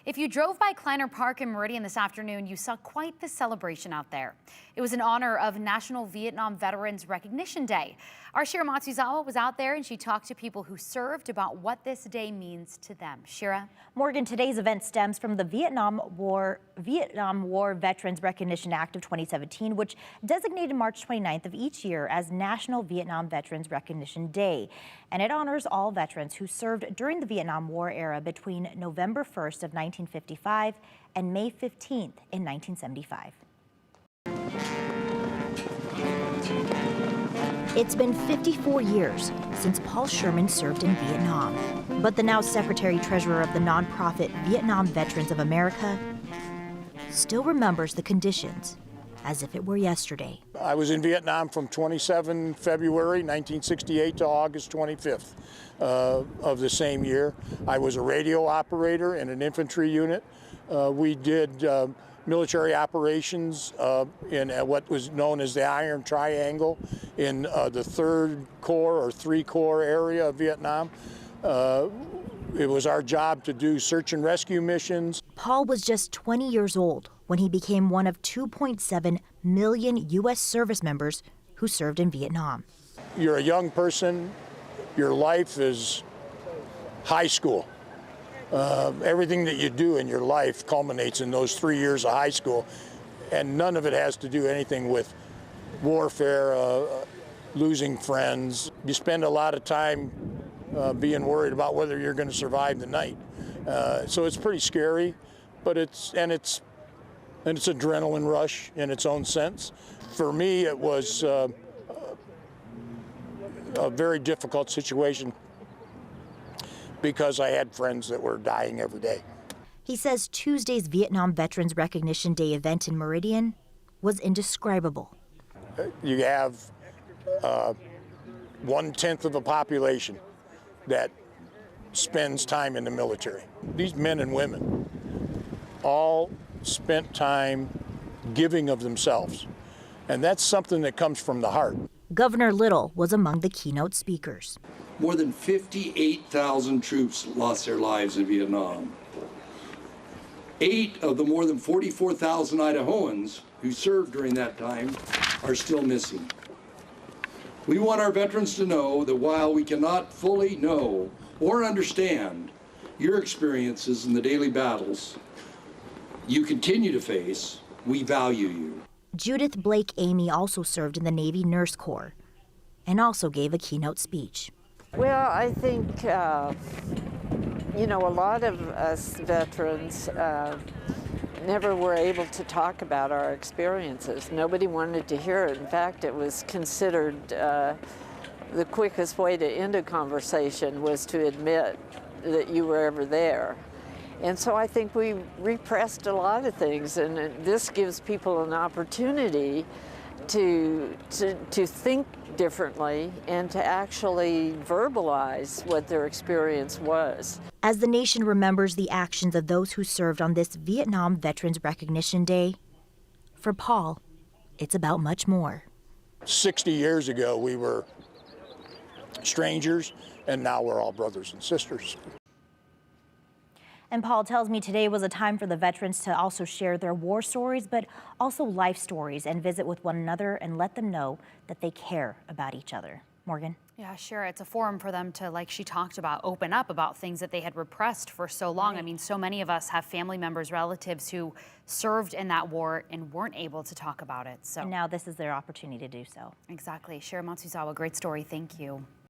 If you drove by Kleiner Park in Meridian this afternoon, you saw quite the celebration out there. It was in honor of National Vietnam Veterans Recognition Day. Our Shira Matsuzawa was out there and she talked to people who served about what this day means to them. Shira? Morgan, today's event stems from the Vietnam War Veterans Recognition Act of 2017, which designated March 29th of each year as National Vietnam Veterans Recognition Day. And it honors all veterans who served during the Vietnam War era between November 1st of 1955 and May 15th in 1975. It's been 54 years since Paul Sherman served in Vietnam. But the now Secretary-Treasurer of the nonprofit Vietnam Veterans of America still remembers the conditions as if it were yesterday. I was in Vietnam from 27 February 1968 to August 25th of the same year. I was a radio operator in an infantry unit. We did military operations in what was known as the Iron Triangle in the 3rd Corps or 3 Corps area of Vietnam. It was our job to do search and rescue missions. Paul was just 20 years old when he became one of 2.7 million U.S. service members who served in Vietnam. You're a young person, your life is high school. Everything that you do in your life culminates in those 3 years of high school, and none of it has to do anything with warfare, losing friends. You spend a lot of time being worried about whether you're going to survive the night. So it's pretty scary, but it's adrenaline rush in its own sense. For me, it was a very difficult situation because I had friends that were dying every day. He says Tuesday's Vietnam Veterans Recognition Day event in Meridian was indescribable. You have 1/10 of a population that spends time in the military. These men and women all spent time giving of themselves, and that's something that comes from the heart. Governor Little was among the keynote speakers. More than 58,000 troops lost their lives in Vietnam. 8 of the more than 44,000 Idahoans who served during that time are still missing. We want our veterans to know that while we cannot fully know or understand your experiences in the daily battles you continue to face, we value you. Judith Blake Amy also served in the Navy Nurse Corps and also gave a keynote speech. Well, I think, a lot of us veterans never were able to talk about our experiences. Nobody wanted to hear it. In fact, it was considered the quickest way to end a conversation was to admit that you were ever there. And so I think we repressed a lot of things, and this gives people an opportunity to think differently and to actually verbalize what their experience was. As the nation remembers the actions of those who served on this Vietnam Veterans Recognition Day, for Paul, it's about much more. 60 years ago, we were strangers, and now we're all brothers and sisters. And Paul tells me today was a time for the veterans to also share their war stories, but also life stories, and visit with one another and let them know that they care about each other. Morgan? Yeah, sure. It's a forum for them to, like she talked about, open up about things that they had repressed for so long. Right. I mean, so many of us have family members, relatives who served in that war and weren't able to talk about it. So and now this is their opportunity to do so. Exactly. Shira Matsuzawa, great story. Thank you.